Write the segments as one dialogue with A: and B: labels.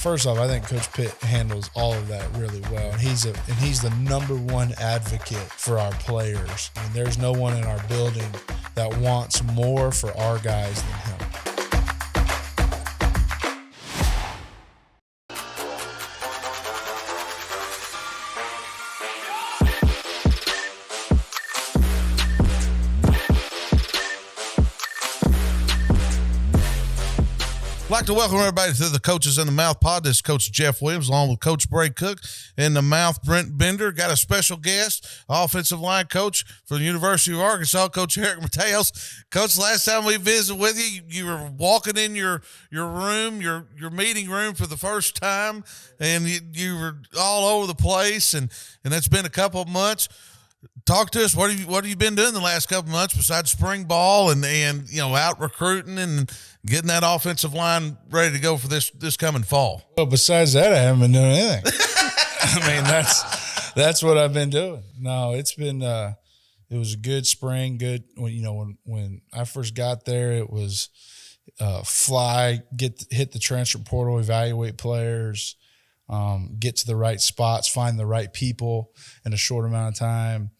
A: First off, I think Coach Pitt handles all of that really well, and he's the number one advocate for our players. I mean, there's no one in our building that wants more for our guys than him.
B: I'd like to welcome everybody to the Coaches in the Mouth pod. This is Coach Jeff Williams along with Coach Bray Cook in the Mouth, Brent Bender. Got a special guest, offensive line coach for the University of Arkansas, Coach Eric Mateos. Coach, last time we visited with you, you were walking in your room, your meeting room for the first time, and you were all over the place, and it's been a couple of months. Talk to us. What have you been doing the last couple of months besides spring ball and out recruiting and getting that offensive line ready to go for this coming fall?
A: Well, besides that, I haven't been doing anything. I mean, that's what I've been doing. No, it's been it was a good spring. Good when I first got there, it was hit the transfer portal, evaluate players. Get to the right spots, find the right people in a short amount of time.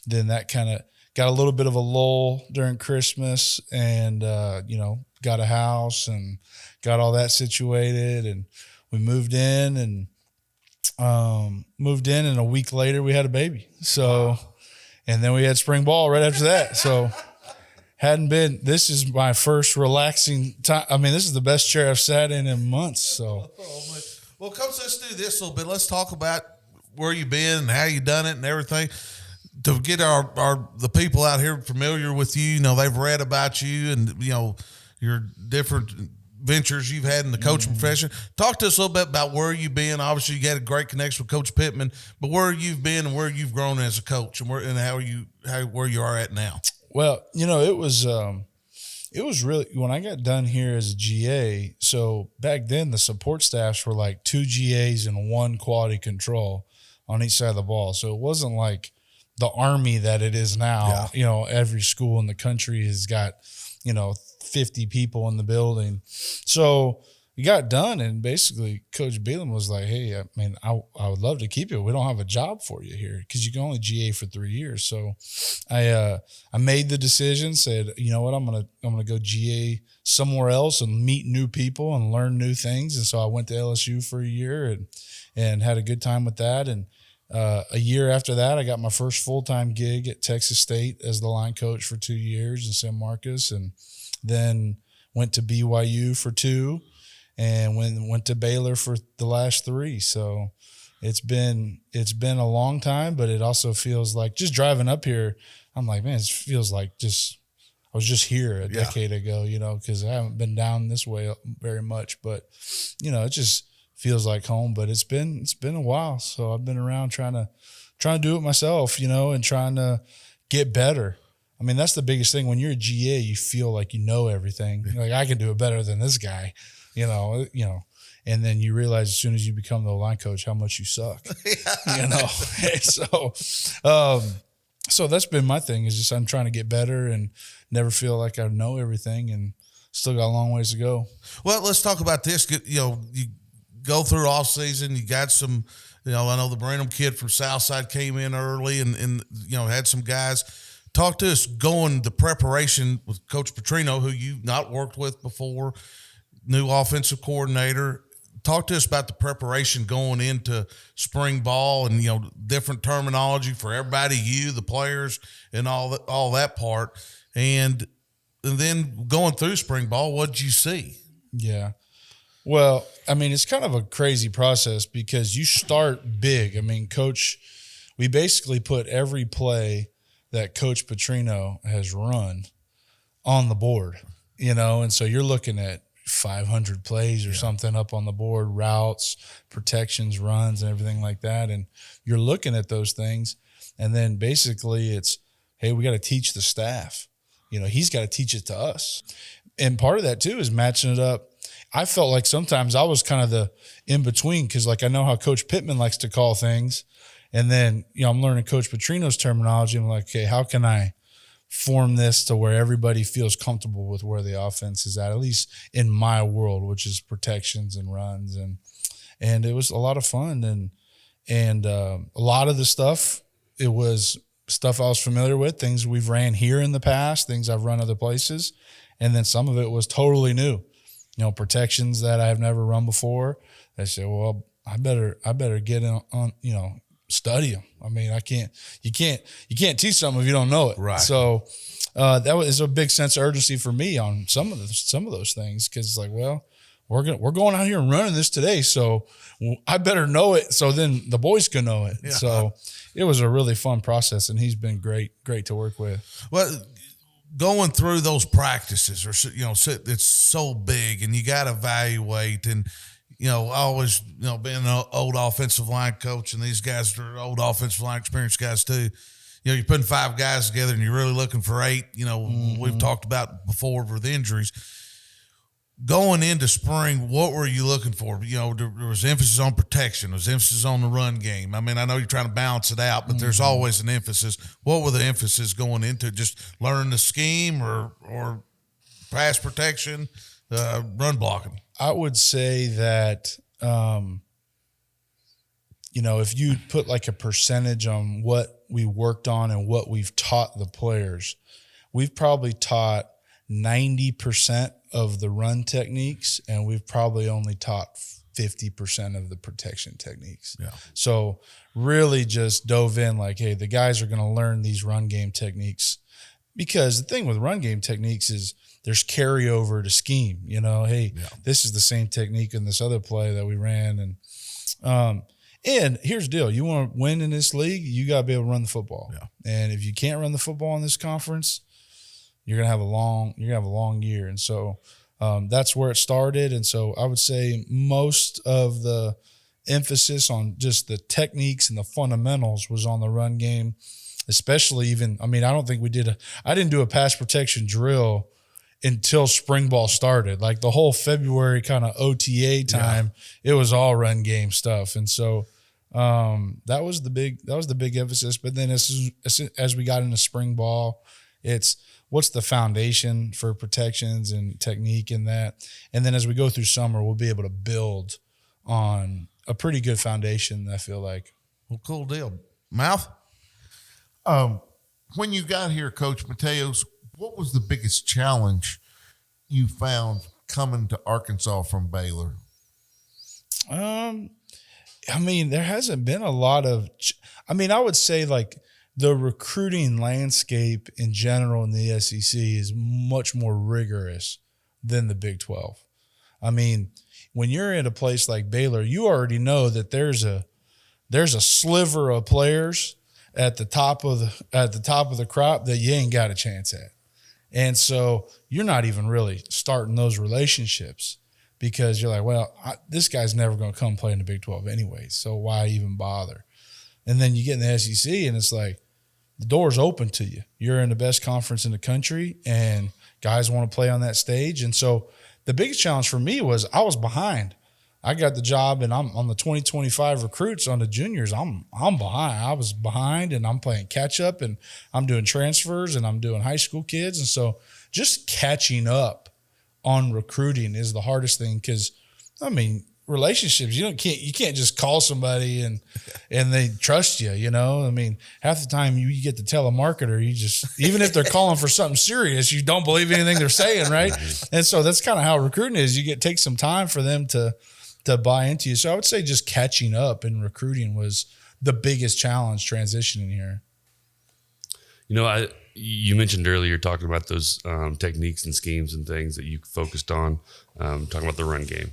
A: Then that kind of got a little bit of a lull during Christmas and, got a house and got all that situated. And we moved in and a week later we had a baby. So, and then we had spring ball right after that. So this is my first relaxing time. I mean, this is the best chair I've sat in months. So.
B: Well, Coach, let's do this a little bit. Let's talk about where you've been and how you done it and everything. To get the people out here familiar with you, they've read about you and, your different ventures you've had in the coaching profession. Talk to us a little bit about where you've been. Obviously, you got a great connection with Coach Pittman, but where you've been and where you've grown as a coach and where you are at now.
A: Well, it was really when I got done here as a GA. So back then the support staffs were like 2 GAs and 1 quality control on each side of the ball. So it wasn't like the Army that it is now. Yeah. Every school in the country has got, 50 people in the building. So we got done and basically Coach Bielan was like, hey, I would love to keep you. We don't have a job for you here because you can only GA for 3 years. So I made the decision, said, you know what, I'm gonna go GA somewhere else and meet new people and learn new things. And so I went to LSU for a year and had a good time with that. And a year after that, I got my first full-time gig at Texas State as the line coach for 2 years in San Marcos, and then went to BYU for 2. And went to Baylor for the last 3. So it's been a long time, but it also feels like just driving up here, I'm like, man, it feels like I was just here a decade ago, because I haven't been down this way very much. But, it just feels like home. But it's been a while. So I've been around trying to do it myself, and trying to get better. I mean, that's the biggest thing. When you're a GA, you feel like you know everything. Like, I can do it better than this guy. And then you realize as soon as you become the line coach how much you suck, So that's been my thing is just I'm trying to get better and never feel like I know everything and still got a long ways to go.
B: Well, let's talk about this. You go through off season, you got some, I know the Brenham kid from Southside came in early and had some guys. Talk to us the preparation with Coach Petrino, who you've not worked with before, new offensive coordinator. Talk to us about the preparation going into spring ball and, different terminology for everybody, you, the players, and all that part. And then going through spring ball, what did you see?
A: Yeah. Well, I mean, it's kind of a crazy process because you start big. I mean, we basically put every play that Coach Petrino has run on the board, and so you're looking at 500 plays or something up on the board, routes, protections, runs, and everything like that. And you're looking at those things. And then basically it's, hey, we got to teach the staff. He's got to teach it to us. And part of that too is matching it up. I felt like sometimes I was kind of the in-between because I know how Coach Pittman likes to call things. And then, I'm learning Coach Petrino's terminology. I'm like, okay, how can I form this to where everybody feels comfortable with where the offense is at least in my world, which is protections and runs. And and it was a lot of fun. And a lot of the stuff, it was stuff I was familiar with, things we've ran here in the past, things I've run other places. And then some of it was totally new, protections that I have never run before. I said, well, I better get on, study them. I mean, you can't teach something if you don't know it.
B: Right.
A: So that was a big sense of urgency for me on some of those things. Cause it's like, well, we're going out here and running this today. So I better know it. So then the boys can know it. Yeah. So it was a really fun process, and he's been great to work with.
B: Well, going through those practices, or it's so big, and you got to evaluate. And I always being an old offensive line coach, and these guys are old offensive line experienced guys too. You're putting 5 guys together, and you're really looking for 8. We've talked about before with injuries. Going into spring, what were you looking for? There was emphasis on protection. There was emphasis on the run game. I mean, I know you're trying to balance it out, but there's always an emphasis. What were the emphasis going into? Just learning the scheme or pass protection, run blocking?
A: I would say that, if you put like a percentage on what we worked on and what we've taught the players, we've probably taught 90% of the run techniques, and we've probably only taught 50% of the protection techniques. Yeah. So really just dove in like, hey, the guys are going to learn these run game techniques, because the thing with run game techniques is there's carryover to scheme. This is the same technique in this other play that we ran. And here's the deal. You want to win in this league, you got to be able to run the football. Yeah. And if you can't run the football in this conference, you're going to have a long year. And so that's where it started. And so I would say most of the emphasis on just the techniques and the fundamentals was on the run game, especially I don't think I didn't do a pass protection drill until spring ball started. Like the whole February kind of OTA time, It was all run game stuff. And so that was the big emphasis. But then as we got into spring ball, it's what's the foundation for protections and technique in that. And then as we go through summer, we'll be able to build on a pretty good foundation, I feel like.
B: Well, cool deal. Mouth?
C: When you got here, Coach Mateos, what was the biggest challenge you found coming to Arkansas from Baylor?
A: There hasn't been a lot of I would say like the recruiting landscape in general in the SEC is much more rigorous than the Big 12. When you're in a place like Baylor, you already know that there's a sliver of players at the top of the crop that you ain't got a chance at. And so you're not even really starting those relationships, because you're like, well, this guy's never going to come play in the Big 12 anyway, so why even bother? And then you get in the SEC, and it's like the door's open to you. You're in the best conference in the country, and guys want to play on that stage. And so the biggest challenge for me was I was behind. I got the job, and I'm on the 2025 recruits on the juniors. I'm behind. I was behind, and I'm playing catch up, and I'm doing transfers, and I'm doing high school kids. And so just catching up on recruiting is the hardest thing, because relationships, you can't just call somebody and they trust you. Half the time you get to tell a marketer, even if they're calling for something serious, you don't believe anything they're saying, right? And so that's kind of how recruiting is. Take some time for them to buy into you. So I would say just catching up in recruiting was the biggest challenge transitioning here.
D: You mentioned earlier talking about those techniques and schemes and things that you focused on, talking about the run game.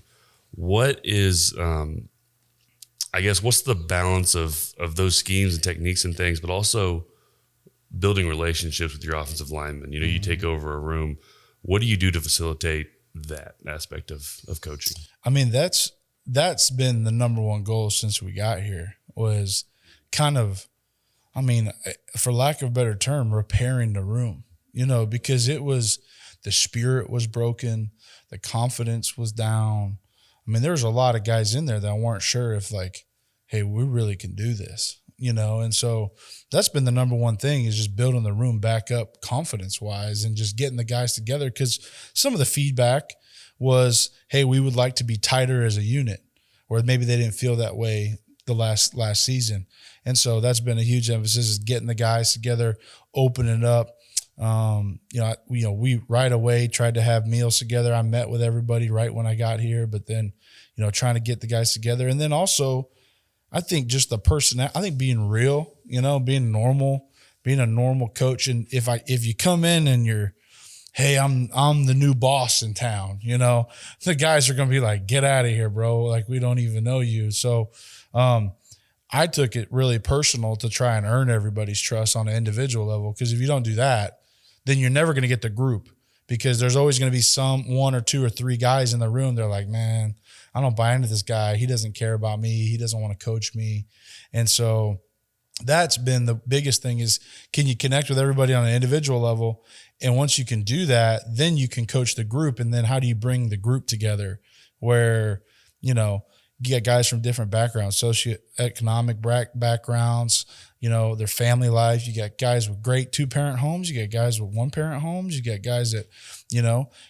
D: What is, what's the balance of those schemes and techniques and things, but also building relationships with your offensive linemen? You take over a room. What do you do to facilitate that aspect of coaching?
A: That's been the number one goal since we got here, was kind of, for lack of a better term, repairing the room, because the spirit was broken. The confidence was down. There was a lot of guys in there that weren't sure if hey, we really can do this, And so that's been the number one thing, is just building the room back up confidence wise and just getting the guys together. Because some of the feedback was, hey, we would like to be tighter as a unit. where maybe they didn't feel that way the last season. And so that's been a huge emphasis, is getting the guys together, opening it up. We right away tried to have meals together. I met with everybody right when I got here, but then, trying to get the guys together. And then also, I think just the personality, I think being real, being normal, being a normal coach. And if you come in and you're, hey, I'm the new boss in town, the guys are going to be like, get out of here, bro. Like, we don't even know you. So, I took it really personal to try and earn everybody's trust on an individual level. Because if you don't do that, then you're never going to get the group, because there's always going to be one or two or three guys in the room. They're like, man, I don't buy into this guy. He doesn't care about me. He doesn't want to coach me. And so that's been the biggest thing, is can you connect with everybody on an individual level? And once you can do that, then you can coach the group. And then how do you bring the group together where, you get guys from different backgrounds, socioeconomic backgrounds, their family life. You got guys with great 2-parent homes. You got guys with 1-parent homes. You got guys that,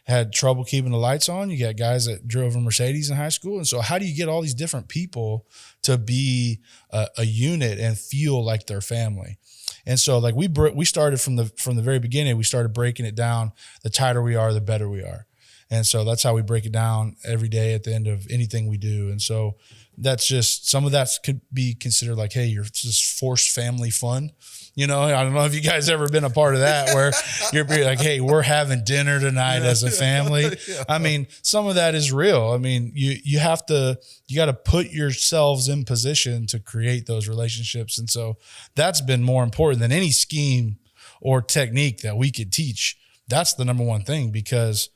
A: had trouble keeping the lights on. You got guys that drove a Mercedes in high school. And so how do you get all these different people to be a unit and feel like they're family? And so like we started from the very beginning, we started breaking it down. The tighter we are, the better we are. And so that's how we break it down every day at the end of anything we do. And so that's just, some of that could be considered like, hey, you're just forced family fun. I don't know if you guys ever been a part of that, where you're like, hey, we're having dinner tonight as a family. Yeah. I mean, some of that is real. I mean, you got to put yourselves in position to create those relationships. And so that's been more important than any scheme or technique that we could teach. That's the number one thing, because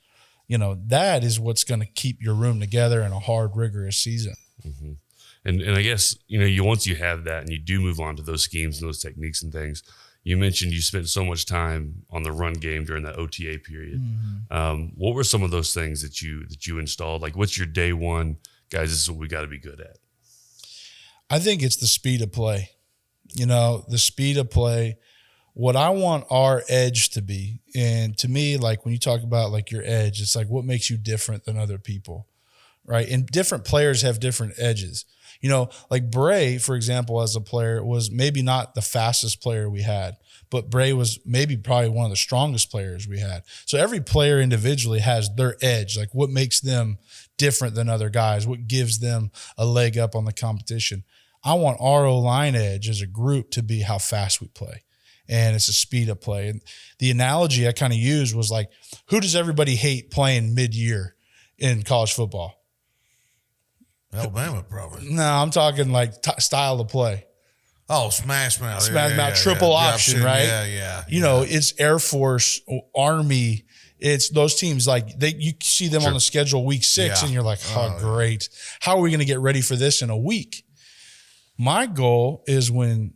A: that is what's going to keep your room together in a hard, rigorous season.
D: Mm-hmm. And I guess, once you have that and you do move on to those schemes and those techniques and things, you mentioned you spent so much time on the run game during that OTA period. Mm-hmm. What were some of those things that you installed? Like, what's your day one, guys, this is what we got to be good at?
A: I think it's the speed of play. The speed of play. What I want our edge to be, and to me, like when you talk about like your edge, it's like what makes you different than other people, right? And different players have different edges. Like Bray, for example, as a player, was maybe not the fastest player we had, but Bray was probably one of the strongest players we had. So every player individually has their edge, like what makes them different than other guys, what gives them a leg up on the competition. I want our O-line edge as a group to be how fast we play. And it's a speed of play. And the analogy I kind of used was like, who does everybody hate playing mid-year in college football?
B: Alabama, probably.
A: No, I'm talking like style of play.
B: Oh, smash mouth.
A: Smash mouth, triple option, right?
B: Yeah.
A: It's Air Force, Army. It's those teams, like you see them on the schedule week 6 and you're like, oh, great. How are we going to get ready for this in a week? My goal is when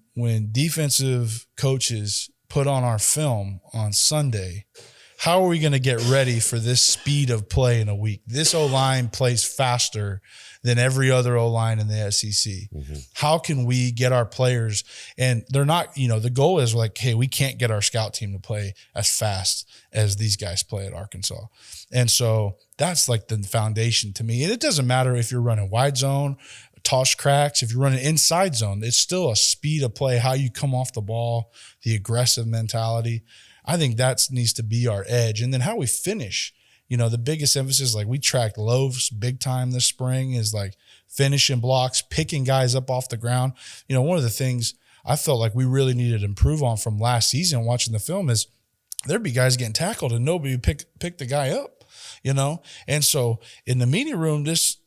A: defensive coaches put on our film on Sunday, how are we going to get ready for this speed of play in a week? This O-line plays faster than every other O-line in the SEC. Mm-hmm. How can we get our players? And they're not, the goal is like, hey, we can't get our scout team to play as fast as these guys play at Arkansas. And so that's like the foundation to me. And it doesn't matter if you're running wide zone, toss cracks, if you're running inside zone, it's still a speed of play, how you come off the ball, the aggressive mentality. I think that needs to be our edge. And then how we finish. The biggest emphasis, like we tracked loaves big time this spring, is like finishing blocks, picking guys up off the ground. One of the things I felt like we really needed to improve on from last season watching the film is there'd be guys getting tackled and nobody would pick the guy up. And so in the media room this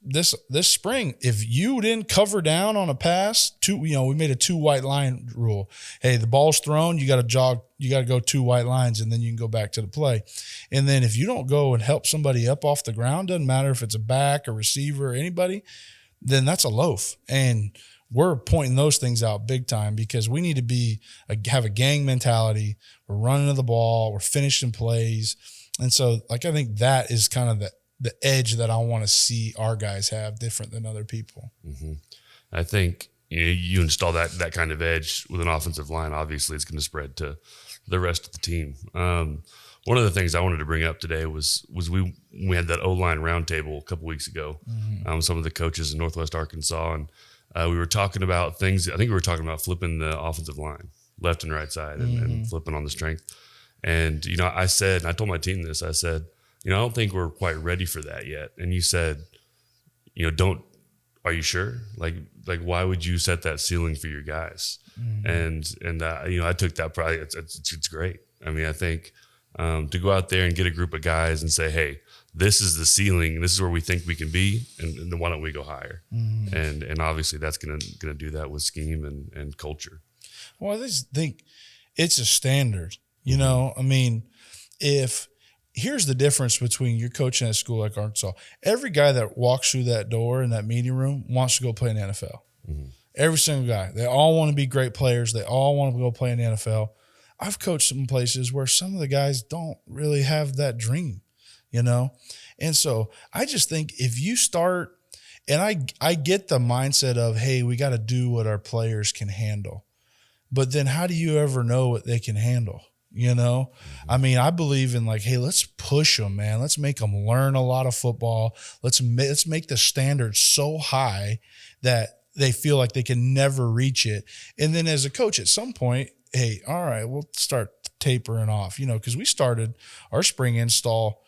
A: spring, if you didn't cover down on a pass, we made a 2 white line rule. Hey, the ball's thrown, you got to jog, you got to go 2 white lines, and then you can go back to the play. And then if you don't go and help somebody up off the ground, doesn't matter if it's a back, a receiver, or anybody, then that's a loaf. And we're pointing those things out big time because we need to have a gang mentality. We're running to the ball, we're finishing plays. And so, I think that is kind of the edge that I want to see our guys have different than other people.
D: Mm-hmm. I think you install that kind of edge with an offensive line. Obviously, it's going to spread to the rest of the team. One One of the things I wanted to bring up today was we had that O-line roundtable a couple weeks ago. Some of the coaches in Northwest Arkansas, and we were talking about things. I think we were talking about flipping the offensive line, left and right side, and flipping on the strength. And I said, and I told my team this. I said, I don't think we're quite ready for that yet. And you said, don't. Are you sure? Like why would you set that ceiling for your guys? And I took that. Probably it's great. I mean, I think. To go out there and get a group of guys and say, hey, this is the ceiling, this is where we think we can be, and then why don't we go higher? And obviously that's gonna do that with scheme and culture.
A: Well, I just think it's a standard. I mean, here's the difference between you're coaching at a school like Arkansas. Every guy that walks through that door in that meeting room wants to go play in the NFL. Every single guy. They all want to be great players. They all want to go play in the NFL. I've coached some places where some of the guys don't really have that dream, And so I just think if you start, and I get the mindset of, hey, we got to do what our players can handle. But then how do you ever know what they can handle? I mean, I believe in hey, let's push them, man. Let's make them learn a lot of football. Let's make the standards so high that they feel like they can never reach it. And then as a coach, at some point, hey, all right, we'll start tapering off, because we started our spring install,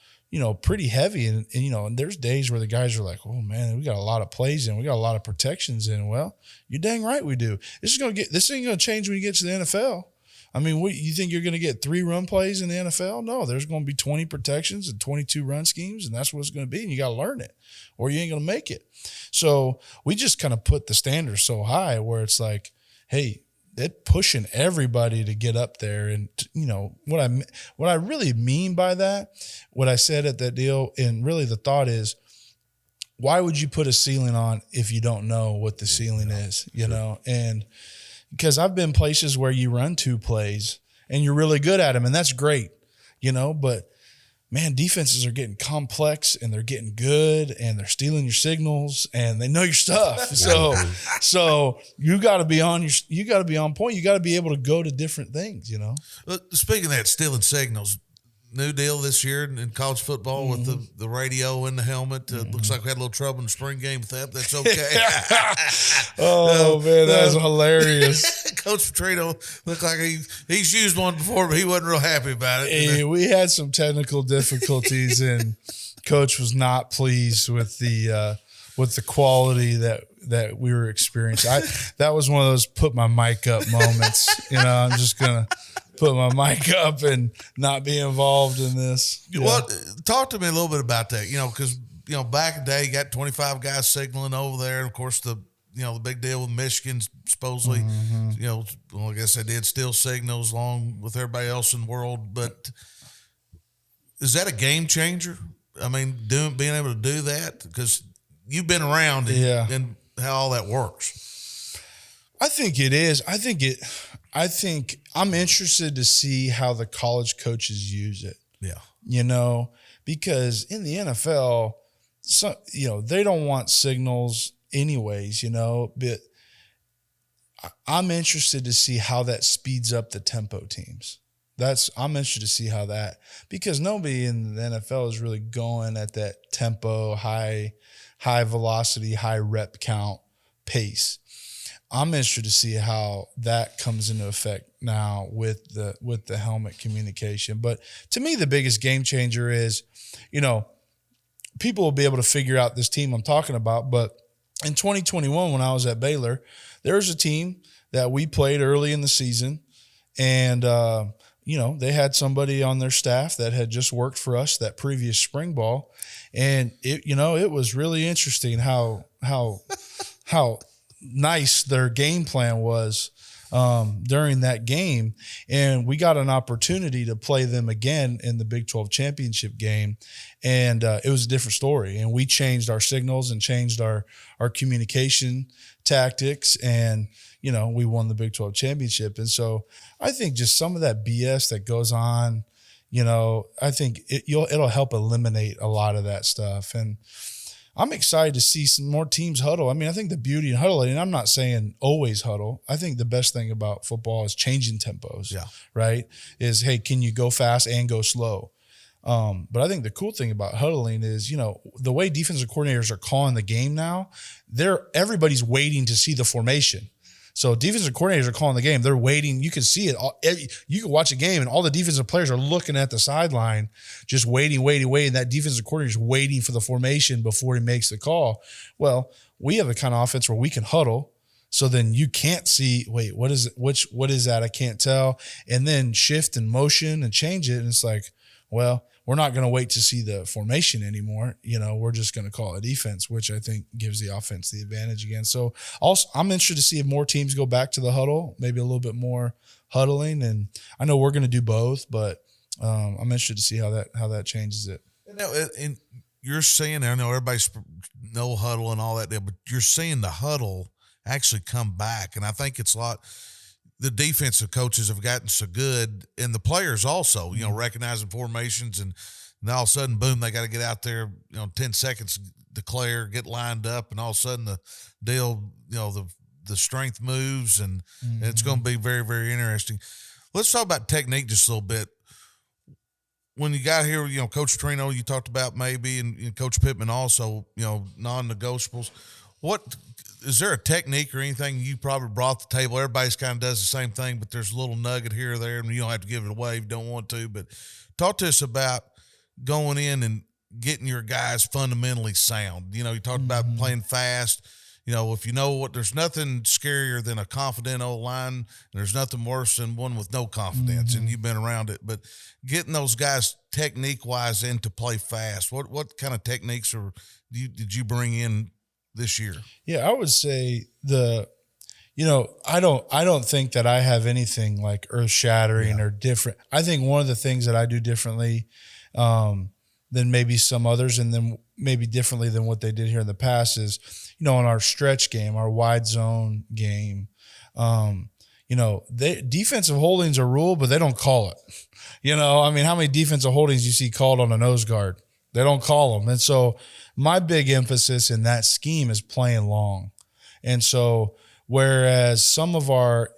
A: pretty heavy. And there's days where the guys are like, oh, man, we got a lot of plays in. We got a lot of protections in. Well, you're dang right we do. This ain't going to change when you get to the NFL. I mean, you think you're going to get 3 run plays in the NFL? No, there's going to be 20 protections and 22 run schemes, and that's what it's going to be, and you got to learn it or you ain't going to make it. So we just kind of put the standards so high where it's like, hey, they're pushing everybody to get up there. And, what I really mean by that, what I said at that deal, and really the thought is, why would you put a ceiling on if you don't know what the ceiling is, And because I've been places where you run 2 plays and you're really good at them, and that's great, but man, defenses are getting complex and they're getting good and they're stealing your signals and they know your stuff. So you got to be on point. You got to be able to go to different things,
B: Speaking of that, stealing signals, new deal this year in college football with the radio in the helmet. Looks like we had a little trouble in the spring game with that. That's okay.
A: Man, that's hilarious.
B: Coach Petrino looked like he's used one before, but he wasn't real happy about it.
A: Hey, we had some technical difficulties, and Coach was not pleased with the quality that we were experiencing. That was one of those put my mic up moments. I'm just gonna put my mic up and not be involved in this.
B: Well, talk to me a little bit about that, because, back in the day, you got 25 guys signaling over there. And of course, the big deal with Michigan, supposedly, I guess they did steal signals along with everybody else in the world. But is that a game changer? I mean, being able to do that? Because you've been around and how all that works.
A: I think it is. I think I'm interested to see how the college coaches use it.
B: Yeah.
A: Because in the NFL, they don't want signals anyways, but I'm interested to see how that speeds up the tempo teams. I'm interested to see how that, because nobody in the NFL is really going at that tempo, high velocity, high rep count pace. I'm interested to see how that comes into effect now with the helmet communication. But to me, the biggest game changer is, people will be able to figure out this team I'm talking about. But in 2021, when I was at Baylor, there was a team that we played early in the season, and they had somebody on their staff that had just worked for us that previous spring ball, and it was really interesting how nice their game plan was during that game. And we got an opportunity to play them again in the Big 12 championship game. And it was a different story. And we changed our signals and changed our communication tactics. And, we won the Big 12 championship. And so I think just some of that BS that goes on, I think it'll help eliminate a lot of that stuff. And I'm excited to see some more teams huddle. I mean, I think the beauty in huddling, and I'm not saying always huddle. I think the best thing about football is changing tempos.
B: Yeah.
A: Right. Is, hey, can you go fast and go slow? But I think the cool thing about huddling is, the way defensive coordinators are calling the game now, everybody's waiting to see the formation. So defensive coordinators are calling the game. They're waiting. You can see it. You can watch a game, and all the defensive players are looking at the sideline, just waiting. That defensive coordinator is waiting for the formation before he makes the call. Well, we have a kind of offense where we can huddle. So then you can't see, wait, what is it? What is that? I can't tell. And then shift and motion and change it. And it's like, well, we're not going to wait to see the formation anymore. We're just going to call it defense, which I think gives the offense the advantage again. So also, I'm interested to see if more teams go back to the huddle, maybe a little bit more huddling. And I know we're going to do both, but I'm interested to see how that changes it.
B: And you're seeing, I know everybody's no huddle and all that, but you're seeing the huddle actually come back. And I think it's a lot. The defensive coaches have gotten so good, and the players also, recognizing formations, and all of a sudden, boom, they got to get out there, 10 seconds, declare, get lined up, and all of a sudden the deal, the strength moves, and it's going to be very, very interesting. Let's talk about technique just a little bit. When you got here, Coach Trino, you talked about maybe, and Coach Pittman also, non-negotiables. What is there a technique or anything you probably brought to the table? Everybody's kind of does the same thing, but there's a little nugget here or there, and you don't have to give it away if you don't want to. But talk to us about going in and getting your guys fundamentally sound. You talked about playing fast. If there's nothing scarier than a confident O-line, and there's nothing worse than one with no confidence, and you've been around it. But getting those guys technique-wise in to play fast, what kind of techniques did you bring in this year? Yeah,
A: I would say I don't think that I have anything like earth-shattering or different. I think one of the things that I do differently than maybe some others, and then maybe differently than what they did here in the past, is, in our stretch game, our wide zone game, defensive holdings are ruled, but they don't call it. How many defensive holdings you see called on a nose guard? They don't call them. And so my big emphasis in that scheme is playing long. And so whereas some of our,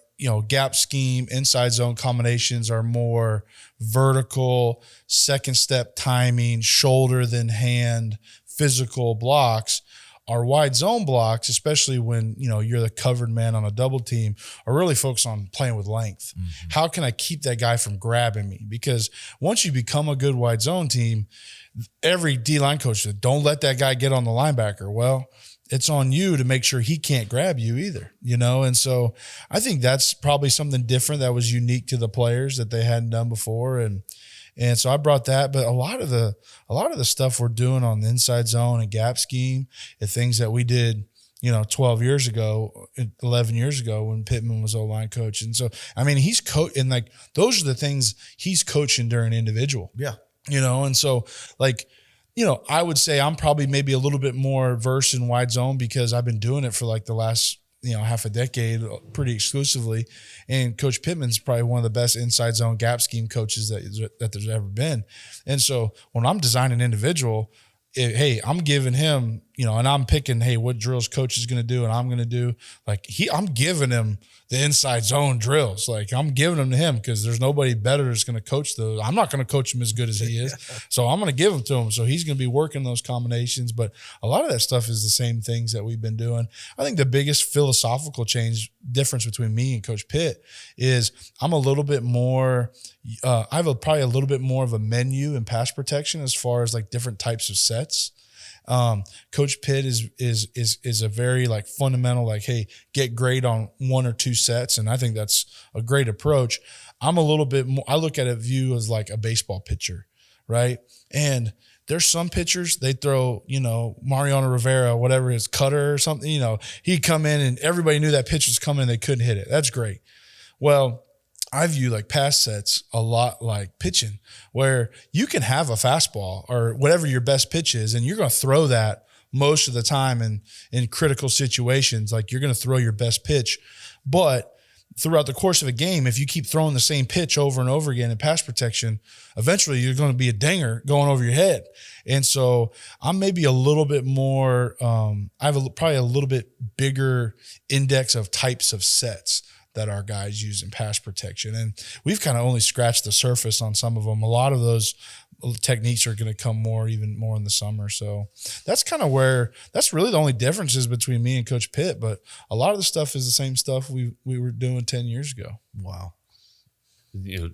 A: gap scheme, inside zone combinations are more vertical, second step timing, shoulder than hand, physical blocks, our wide zone blocks, especially when, you're the covered man on a double team, are really focused on playing with length. Mm-hmm. How can I keep that guy from grabbing me? Because once you become a good wide zone team, every D-line coach said, don't let that guy get on the linebacker. Well, it's on you to make sure he can't grab you either, And so I think that's probably something different that was unique to the players that they hadn't done before. And so I brought that, but a lot of the stuff we're doing on the inside zone and gap scheme, the things that we did, 12 years ago, 11 years ago when Pittman was O-line coach. And so, he's and those are the things he's coaching during individual.
B: Yeah.
A: And so I would say I'm probably maybe a little bit more versed in wide zone because I've been doing it for the last, half a decade pretty exclusively. And Coach Pittman's probably one of the best inside zone gap scheme coaches that there's ever been. And so when I'm designing individual, I'm giving him, and I'm picking, what drills coach is going to do and I'm going to do. I'm giving him the inside zone drills. I'm giving them to him because there's nobody better that's going to coach those. I'm not going to coach him as good as he is. So I'm going to give them to him. So he's going to be working those combinations. But a lot of that stuff is the same things that we've been doing. I think the biggest philosophical difference between me and Coach Pitt is I'm a little bit more I have probably a little bit more of a menu in pass protection as far as different types of sets. Coach Pitt is a very fundamental, hey, get great on one or two sets. And I think that's a great approach. I'm a little bit more, I look at a view as a baseball pitcher, right? And there's some pitchers, they throw, Mariano Rivera, whatever his cutter or something, he'd come in and everybody knew that pitch was coming and they couldn't hit it. That's great. Well, I view pass sets a lot like pitching, where you can have a fastball or whatever your best pitch is, and you're going to throw that most of the time in critical situations. You're going to throw your best pitch, but throughout the course of a game, if you keep throwing the same pitch over and over again in pass protection, eventually you're going to be a dinger going over your head. And so I'm maybe a little bit more, I have probably a little bit bigger index of types of sets that our guys use in pass protection. And we've kind of only scratched the surface on some of them. A lot of those techniques are going to come even more in the summer. So that's kind of that's really the only differences between me and Coach Pitt. But a lot of the stuff is the same stuff we were doing 10 years ago.
B: Wow.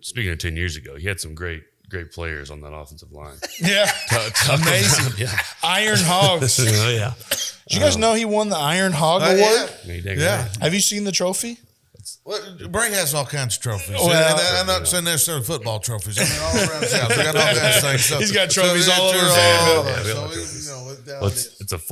D: Speaking of 10 years ago, he had some great players on that offensive line.
A: Yeah. Amazing.
D: Yeah.
A: Iron Hogs.
D: Oh, yeah.
A: Did you guys know he won the Iron Hog Award?
B: Yeah.
A: Have you seen the trophy?
B: Well, Bray has all kinds of trophies.
A: Well,
B: I'm not saying necessarily football trophies. I mean, all around the South, we got all kinds of things. So,
A: he's got trophies all over.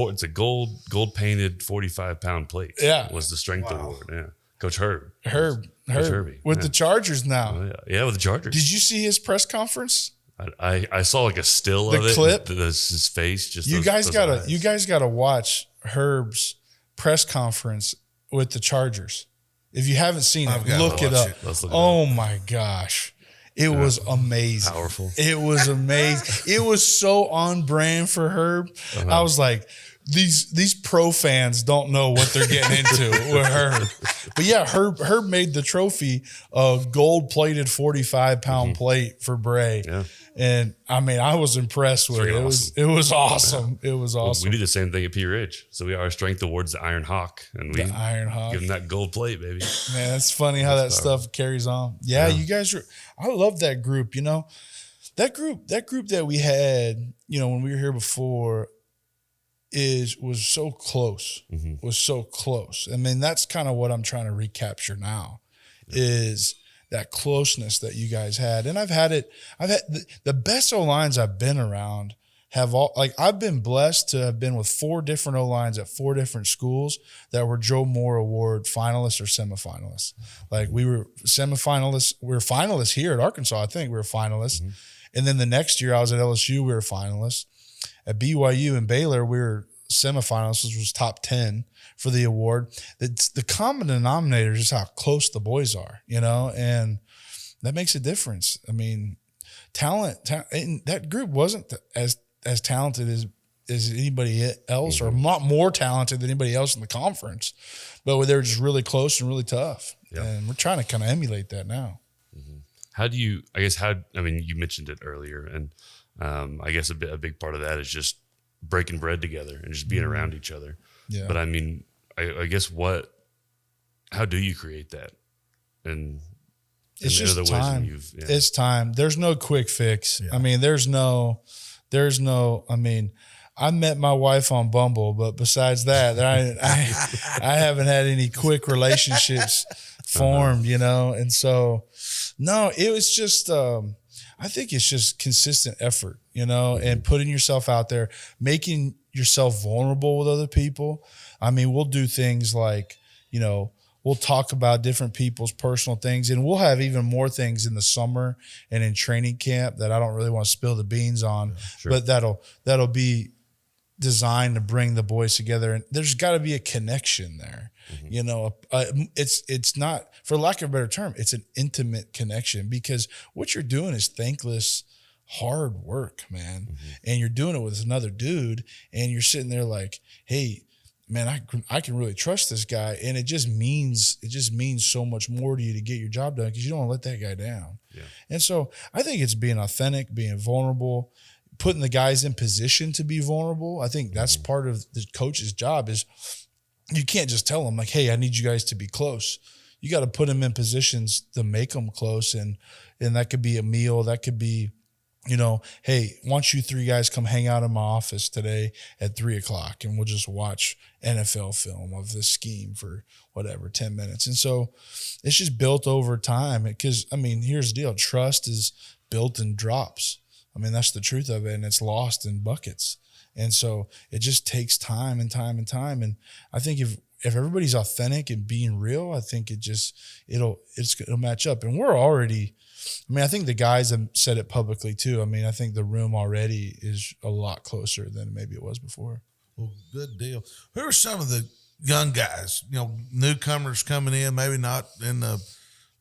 D: It's a gold painted 45-pound plate.
A: Yeah,
D: was the strength award. Yeah, Coach Herb.
A: Coach Herbie with the Chargers now.
D: Oh, yeah, with the Chargers.
A: Did you see his press conference?
D: I saw like a still of it.
A: The clip.
D: His face. Just
A: you guys gotta watch Herb's press conference with the Chargers. If you haven't seen it, look it up. Oh my gosh. It was amazing.
D: Powerful.
A: It was amazing. It was so on brand for Herb. I was like, these pro fans don't know what they're getting into with Herb. But yeah, Herb made the trophy a gold-plated 45-pound plate for Bray. Yeah. And I mean, I was impressed with it. It was awesome. It was awesome.
D: We do the same thing at P Ridge. So our strength awards the Iron Hawk, and we give them that gold plate, baby.
A: Man, that's funny how that stuff carries on. Yeah, you guys I love that group. That group that we had, when we were here before, was so close. Was so close. I mean, that's kind of what I'm trying to recapture now. Is that closeness that you guys had. And I've had the best O-lines I've been around I've been blessed to have been with 4 different O-lines at 4 different schools that were Joe Moore Award finalists or semifinalists. Like we were semifinalists, we were finalists here at Arkansas. I think we were finalists. And then the next year I was at LSU, we were finalists. At BYU and Baylor, we were semifinalists, which was top 10 for the award. The common denominator is just how close the boys are, and that makes a difference. I mean, talent that group wasn't as talented as anybody else, or not more talented than anybody else in the conference, but they were just really close and really tough. Yep. And we're trying to kind of emulate that now.
D: How do you, you mentioned it earlier, and I guess a big part of that is just breaking bread together and just being around each other. Yeah. But I mean, I guess how do you create that? And
A: it's just time. It's time. There's no quick fix. Yeah. I mean, I met my wife on Bumble, but besides that, I haven't had any quick relationships formed, And so, no, it was just, I think it's just consistent effort, and putting yourself out there, making yourself vulnerable with other people. I mean, we'll do things like, we'll talk about different people's personal things, and we'll have even more things in the summer and in training camp that I don't really want to spill the beans on, but that'll be designed to bring the boys together. And there's got to be a connection there. It's not, for lack of a better term, it's an intimate connection, because what you're doing is thankless, hard work, man. And you're doing it with another dude, and you're sitting there like, hey, man, I can really trust this guy. And it just means so much more to you to get your job done, because you don't want to let that guy down. Yeah. And so I think it's being authentic, being vulnerable, putting the guys in position to be vulnerable. I think that's part of the coach's job. Is you can't just tell them like, hey, I need you guys to be close. You got to put them in positions to make them close. And that could be a meal. That could be, hey, why don't you 3 guys come hang out in my office today at 3:00 and we'll just watch NFL film of this scheme for whatever, 10 minutes. And so it's just built over time, because, here's the deal. Trust is built in drops. That's the truth of it, and it's lost in buckets. And so it just takes time and time and time. And I think if everybody's authentic and being real, I think it'll match up. And we're already, I think the guys have said it publicly too. I think the room already is a lot closer than maybe it was before.
B: Well, good deal. Who are some of the young guys, newcomers coming in, maybe not in the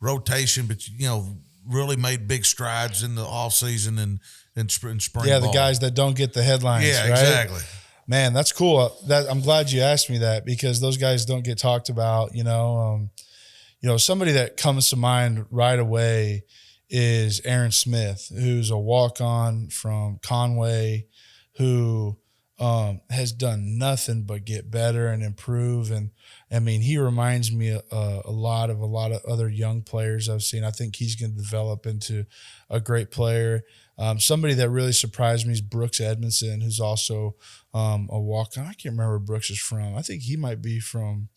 B: rotation, but, really made big strides in the off season and spring
A: Yeah,
B: ball.
A: the guys that don't get the headlines.
B: Yeah,
A: right?
B: exactly.
A: Man, that's cool. I'm glad you asked me that because those guys don't get talked about. Somebody that comes to mind right away is Aaron Smith, who's a walk-on from Conway, who has done nothing but get better and improve. And I mean, he reminds me a lot of other young players I've seen. I think he's going to develop into a great player. Somebody that really surprised me is Brooks Edmondson, who's also a walk-on. I can't remember where Brooks is from. I think he might be from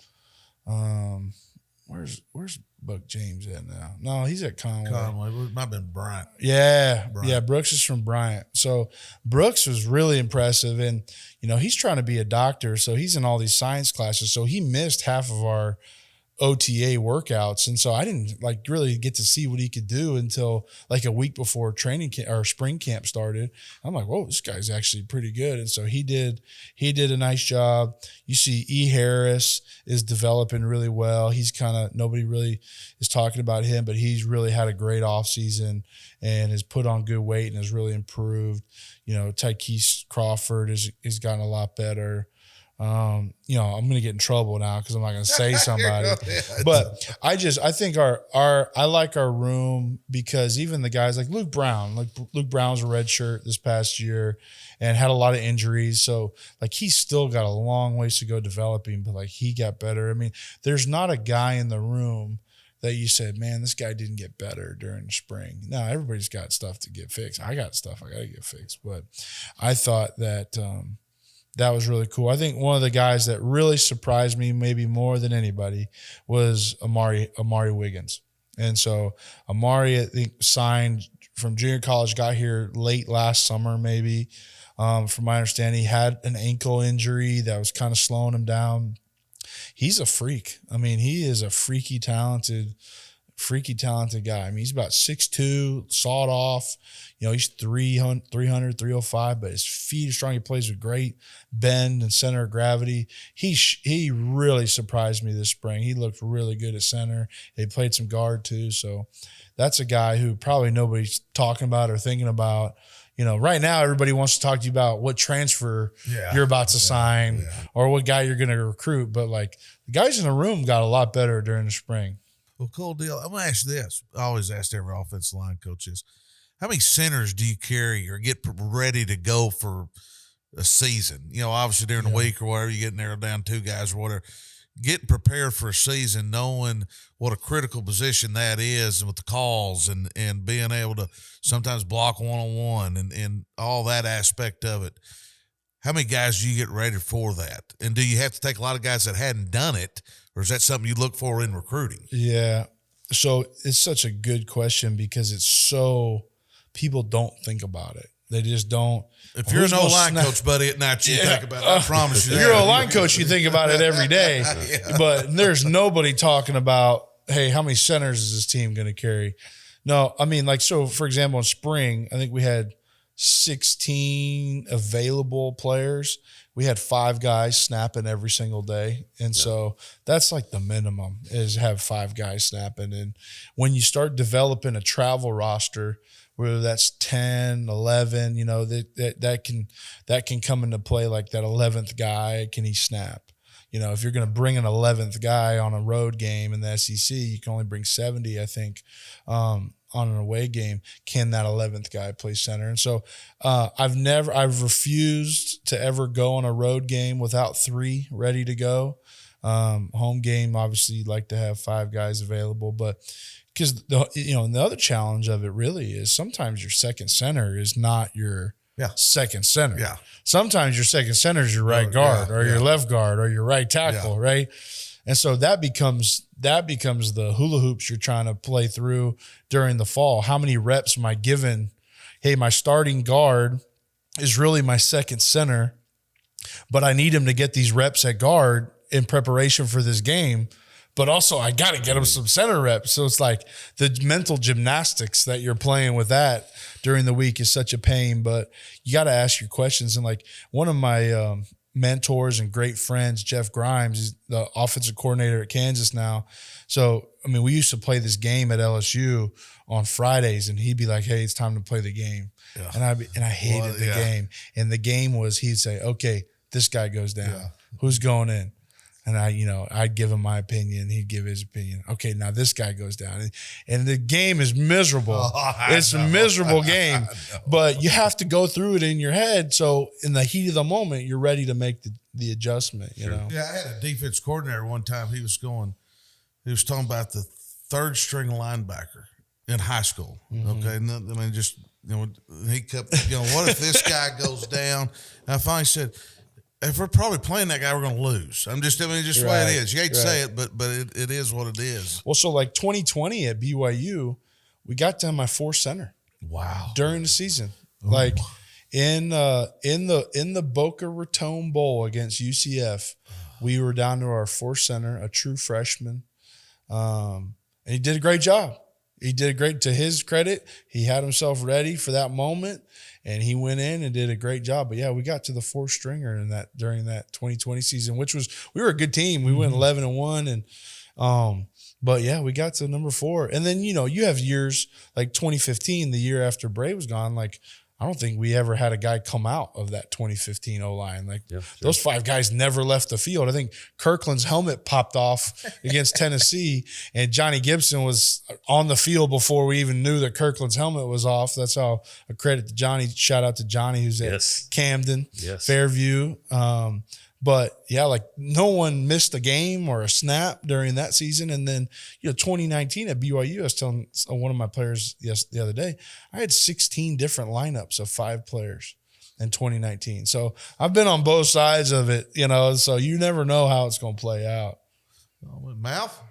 A: where's Buck James at now? No, he's at Conway.
B: It might have been Bryant.
A: Yeah. Brooks is from Bryant. So Brooks was really impressive. And, he's trying to be a doctor. So he's in all these science classes. So he missed half of our OTA workouts. And so I didn't really get to see what he could do until a week before training camp or spring camp started. I'm like, whoa, this guy's actually pretty good. And so he did a nice job. You see E. Harris is developing really well. He's nobody really is talking about him, but he's really had a great offseason and has put on good weight and has really improved. Tykees Crawford has gotten a lot better. I'm going to get in trouble now because I'm not going to say somebody, but I think I like our room because even the guys like Luke Brown was a red shirt this past year and had a lot of injuries. So he's still got a long ways to go developing, but he got better. I mean, there's not a guy in the room that you said, man, this guy didn't get better during the spring. No, everybody's got stuff to get fixed. I got stuff I got to get fixed, but I thought that, that was really cool. I think one of the guys that really surprised me maybe more than anybody was Amari Wiggins. And so Amari, I think, signed from junior college, got here late last summer maybe. From my understanding, he had an ankle injury that was kind of slowing him down. He's a freak. I mean, he is a freaky talented guy. I mean, he's about 6'2", sawed off. He's 300, 305, but his feet are strong. He plays with great bend and center of gravity. He really surprised me this spring. He looked really good at center. He played some guard too. So that's a guy who probably nobody's talking about or thinking about. Right now everybody wants to talk to you about what transfer you're about to sign or what guy you're going to recruit. But the guys in the room got a lot better during the spring.
B: Well, cool deal. I'm going to ask this. I always ask every offensive line coaches, how many centers do you carry or get ready to go for a season? Obviously during the week or whatever, you get narrowed down 2 guys or whatever. Getting prepared for a season, knowing what a critical position that is and with the calls and being able to sometimes block one-on-one and all that aspect of it. How many guys do you get ready for that? And do you have to take a lot of guys that hadn't done it, or is that something you look for in recruiting?
A: Yeah. So it's such a good question because people don't think about it. They just don't.
B: If you're an O-line coach, buddy, at night, you think about it. I promise you.
A: If you're an O-line coach, you think about it every day. But there's nobody talking about, hey, how many centers is this team going to carry? No, I mean, so for example, in spring, I think we had 16 available players. We had 5 guys snapping every single day. And so that's the minimum is have 5 guys snapping. And when you start developing a travel roster, whether that's 10, 11, that can come into play that 11th guy, can he snap? If you're going to bring an 11th guy on a road game in the SEC, you can only bring 70, I think, on an away game. Can that 11th guy play center? And so I've refused to ever go on a road game without 3 ready to go. Home game, obviously, you'd like to have 5 guys available, but because the other challenge of it really is sometimes your second center is not your second center.
B: Yeah.
A: Sometimes your second center is your right guard or your left guard or your right tackle, right? And so that becomes the hula hoops you're trying to play through during the fall. How many reps am I given? Hey, my starting guard is really my second center, but I need him to get these reps at guard in preparation for this game. But also I got to get him some center reps. So it's the mental gymnastics that you're playing with that during the week is such a pain, but you got to ask your questions. And one of my mentors and great friends. Jeff Grimes, he's the offensive coordinator at Kansas now. So, I mean, we used to play this game at LSU on Fridays, and he'd be like, "Hey, it's time to play the game." Yeah. And I hated the game. And the game was, he'd say, "Okay, this guy goes down. Yeah. Who's going in?" And I'd give him my opinion. He'd give his opinion. Okay, now this guy goes down. And the game is miserable. It's a miserable game, but you have to go through it in your head. So in the heat of the moment, you're ready to make the adjustment, you know?
B: Yeah, I had a defense coordinator one time. He was talking about the third string linebacker in high school. Mm-hmm. Okay. I mean, just, he kept, what if this guy goes down? And I finally said, if we're probably playing that guy, we're going to lose. Just the way it is. You hate to say it, but it is what it is.
A: Well, so like 2020 at BYU, we got down my fourth center.
B: Wow.
A: During the season. Ooh. Like in the Boca Raton Bowl against UCF, we were down to our fourth center, a true freshman. And he did a great job. He did great. To his credit, he had himself ready for that moment, and he went in and did a great job. But yeah, we got to the fourth stringer during that 2020 season, which was, we were a good team. We went 11-1, and but yeah, we got to number 4. And then you have years like 2015, the year after Bray was gone. Like, I don't think we ever had a guy come out of that 2015 O-line. Like, those 5 guys never left the field. I think Kirkland's helmet popped off against Tennessee, and Johnny Gibson was on the field before we even knew that Kirkland's helmet was off. That's how a credit to Johnny. Shout out to Johnny, who's at Camden, Fairview. But yeah, like no one missed a game or a snap during that season. And then, 2019 at BYU, I was telling one of my players the other day, I had 16 different lineups of 5 players in 2019. So I've been on both sides of it, so you never know how it's going to play out.
C: Mouth?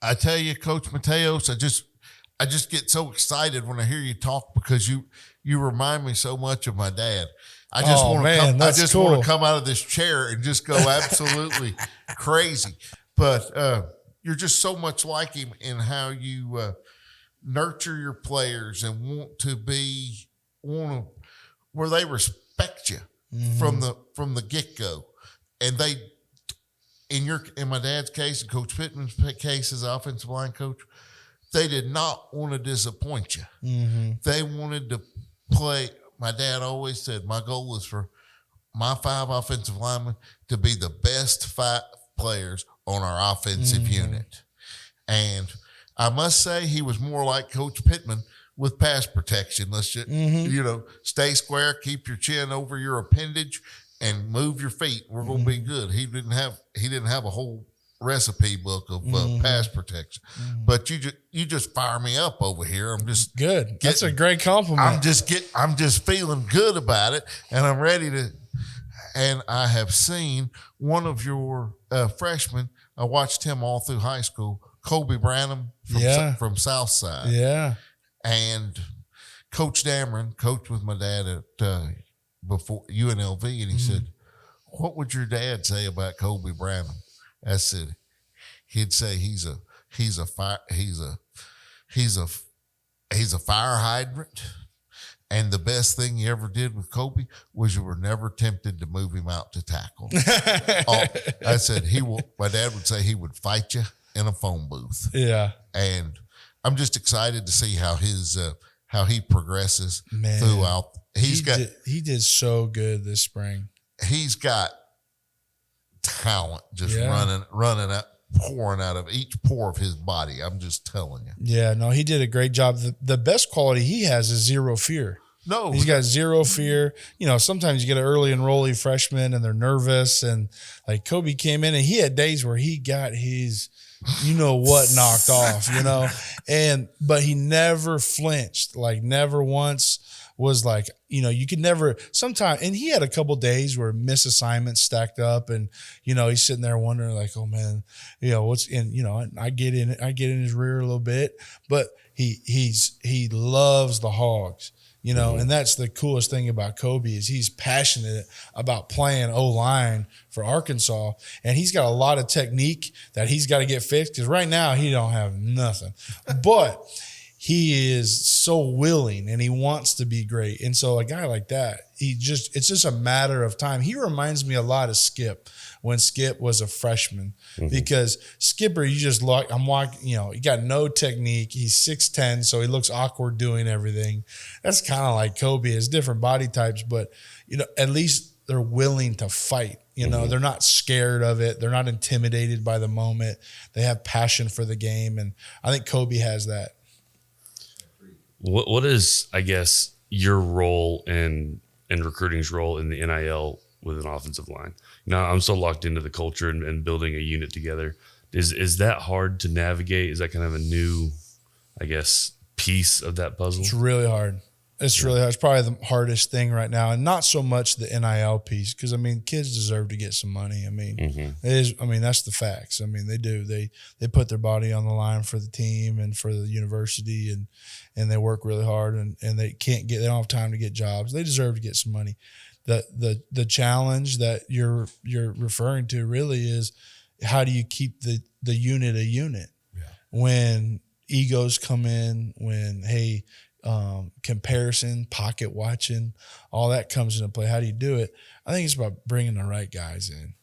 C: I tell you, Coach Mateos, I just get so excited when I hear you talk, because you remind me so much of my dad. I just want to come out of this chair and just go absolutely crazy. But you're just so much like him in how you nurture your players and want to where they respect you from the get-go. And they, in my dad's case and Coach Pittman's case as offensive line coach, they did not want to disappoint you. Mm-hmm. They wanted to play. My dad always said, my goal is for my 5 offensive linemen to be the best 5 players on our offensive unit. And I must say he was more like Coach Pittman with pass protection. Let's just, stay square, keep your chin over your appendage, and move your feet. We're going to be good. He didn't have a whole recipe book of pass protection, but you just fire me up over here. I'm just
A: good. That's a great compliment.
C: I'm just feeling good about it, and I'm ready to. And I have seen one of your freshmen. I watched him all through high school, Kobe Branham from Southside.
A: Yeah,
C: and Coach Dameron coached with my dad at before UNLV, and he said, "What would your dad say about Kobe Branham?" I said, he'd say he's a fire hydrant, and the best thing you ever did with Kobe was you were never tempted to move him out to tackle. I said my dad would say he would fight you in a phone booth.
A: Yeah,
C: and I'm just excited to see how he progresses throughout.
A: He did so good this spring.
C: He's got talent just running out, pouring out of each pore of his body. I'm just telling you.
A: Yeah, no, he did a great job. The best quality he has is zero fear.
C: No,
A: he's got zero fear. Sometimes you get an early enrollee freshman and they're nervous, and like Kobe came in and he had days where he got his knocked off, but he never flinched, like never once was like, you could never sometimes, and he had a couple days where misassignments stacked up, and, he's sitting there wondering like, oh man, what's in, I get in his rear a little bit, but he loves the Hogs, and that's the coolest thing about Kobe is he's passionate about playing O-line for Arkansas, and he's got a lot of technique that he's got to get fixed, because right now he don't have nothing, but he is so willing and he wants to be great. And so a guy like that, it's just a matter of time. He reminds me a lot of Skip when Skip was a freshman, because Skipper, I'm walking, he got no technique. He's 6'10", so he looks awkward doing everything. That's kind of like Kobe. It's different body types, but at least they're willing to fight. They're not scared of it. They're not intimidated by the moment. They have passion for the game. And I think Kobe has that.
D: What is, I guess, your role and recruiting's role in the NIL with an offensive line? I'm so locked into the culture and building a unit together. Is that hard to navigate? Is that kind of a new, I guess, piece of that puzzle?
A: It's really hard. It's really hard. It's probably the hardest thing right now, and not so much the NIL piece, because kids deserve to get some money. It is. That's the facts. They do. They put their body on the line for the team and for the university, and they work really hard, and they don't have time to get jobs. They deserve to get some money. The challenge that you're referring to really is, how do you keep the unit a unit when egos come in, when comparison, pocket watching, all that comes into play. How do you do it? I think it's about bringing the right guys in.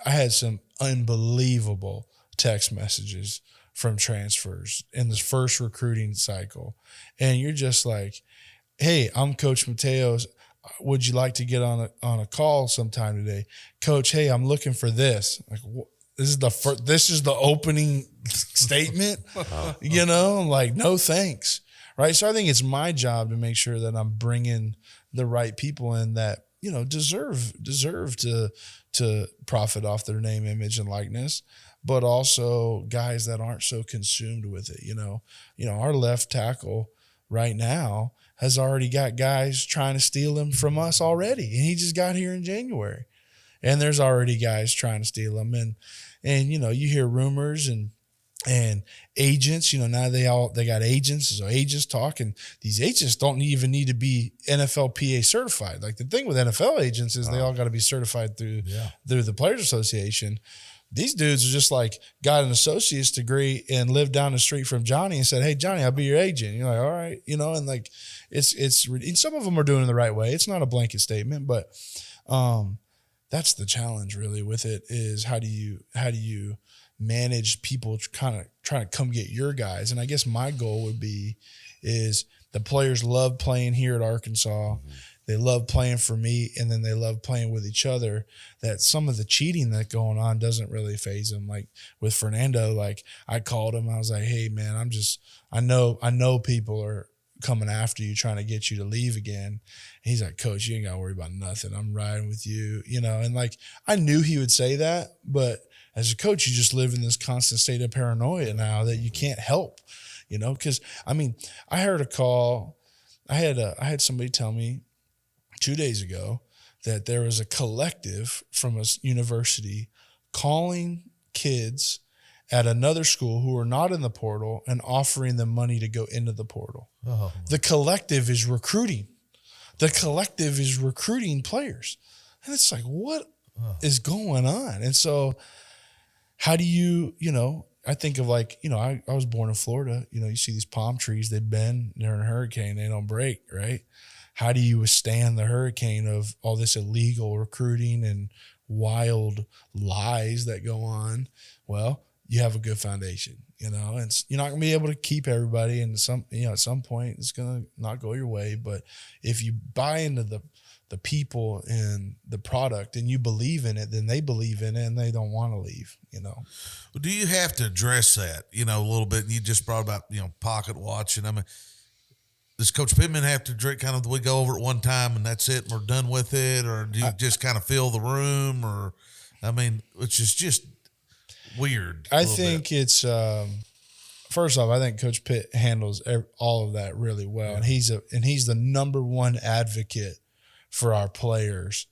A: I had some unbelievable text messages from transfers in this first recruiting cycle. And you're just like, hey, I'm Coach Mateos. Would you like to get on a call sometime today? Coach, hey, I'm looking for this. Like, this is the opening statement, like, no thanks. Right. So I think it's my job to make sure that I'm bringing the right people in that, deserve to profit off their name, image, and likeness, but also guys that aren't so consumed with it. Our left tackle right now has already got guys trying to steal him from us already. And he just got here in January. And there's already guys trying to steal him. And you hear rumors and agents, now they got agents. So agents talk, and these agents don't even need to be NFLPA certified. Like, the thing with NFL agents is they all got to be certified through the Players Association. These dudes are just like, got an associate's degree and lived down the street from Johnny and said, hey, Johnny, I'll be your agent. You're like, all right. And like, and some of them are doing it the right way. It's not a blanket statement, but that's the challenge really with it, is how do you manage people kind of trying to come get your guys? And I guess my goal would be is the players love playing here at Arkansas. They love playing for me, and then they love playing with each other. That some of the cheating that's going on doesn't really faze them. Like with Fernando, like I called him. I was like, hey, man, I know people are coming after you, trying to get you to leave again. And he's like, Coach, you ain't got to worry about nothing. I'm riding with you, and like, I knew he would say that, but as a coach, you just live in this constant state of paranoia now that you can't help, because I heard a call. I had somebody tell me 2 days ago that there was a collective from a university calling kids at another school who are not in the portal and offering them money to go into the portal. Oh. The collective is recruiting. The collective is recruiting players. And it's like, what is going on? And so how do you, I think of like, I was born in Florida. You see these palm trees, they bend, they're in a hurricane, they don't break, right? How do you withstand the hurricane of all this illegal recruiting and wild lies that go on? Well, you have a good foundation, and you're not going to be able to keep everybody. And at some point it's going to not go your way. But if you buy into the people and the product and you believe in it, then they believe in it and they don't want to leave, Well,
B: do you have to address that, a little bit? You just brought about, pocket watching. Does Coach Pittman have to drink kind of, we go over it one time and that's it and we're done with it? Or do you just kind of fill the room? Or, which is just weird.
A: I think it's, first off, I think Coach Pitt handles all of that really well. Yeah. And he's the number one advocate for our players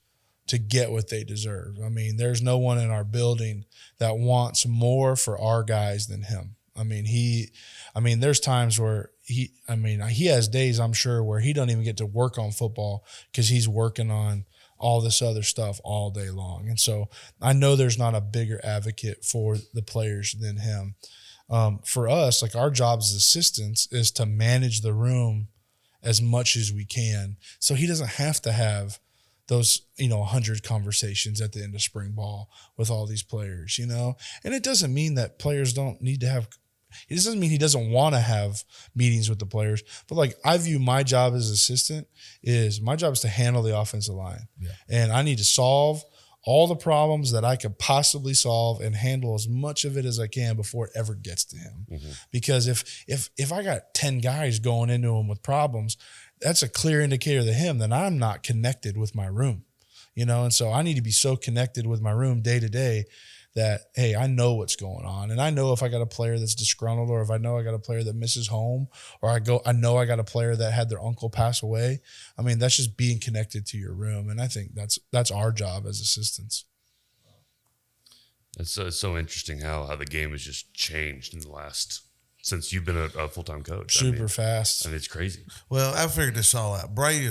A: to get what they deserve. There's no one in our building that wants more for our guys than him. There's times where he has days, I'm sure, where he don't even get to work on football because he's working on all this other stuff all day long. And so I know there's not a bigger advocate for the players than him. For us, like our job as assistants is to manage the room as much as we can. So he doesn't have to have those, 100 conversations at the end of spring ball with all these players, and it doesn't mean that players don't need to have, it doesn't mean he doesn't want to have meetings with the players, but like I view my job as assistant is my job is to handle the offensive line. Yeah. And I need to solve all the problems that I could possibly solve and handle as much of it as I can before it ever gets to him. Mm-hmm. Because if I got 10 guys going into him with problems, that's a clear indicator to him that I'm not connected with my room, and so I need to be so connected with my room day to day that, hey, I know what's going on. And I know if I got a player that's disgruntled, or if I know I got a player that misses home, or I know I got a player that had their uncle pass away. I mean, that's just being connected to your room. And I think that's our job as assistants.
D: It's so interesting how the game has just changed in the last, since you've been a full-time coach.
A: Super fast.
D: And it's crazy.
B: Well, I figured this all out. Bray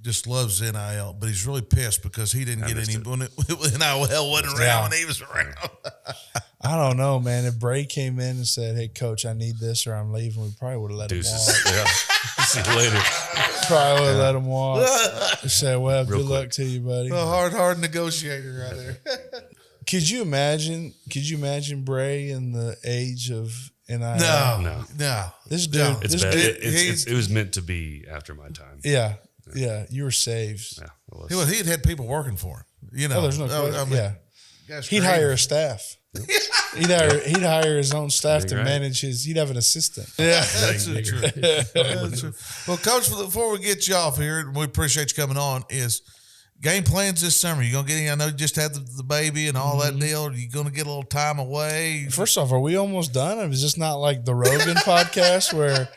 B: just loves NIL, but he's really pissed because he didn't get any when NIL wasn't around when he was around.
A: I don't know, man. If Bray came in and said, "Hey, coach, I need this, or I'm leaving," we probably would have let him walk.
D: Yeah. See you later.
A: Probably would have let him walk. Said, "Well, good luck to you, buddy."
B: A hard negotiator right there.
A: Could you imagine Bray in the age of NIL?
B: No.
A: This dude,
D: it was meant to be after my time.
A: Yeah, you were saved.
B: Yeah, he had people working for him.
A: There's no question. He'd hire a staff. He'd hire his own staff to manage his. He'd have an assistant.
B: Yeah, that's true. Well, Coach, before we get you off here, and we appreciate you coming on, is game plans this summer. You gonna get any? I know you just had the baby and all that deal. Are you gonna get a little time away?
A: First off, are we almost done? Is this not like the Rogan podcast where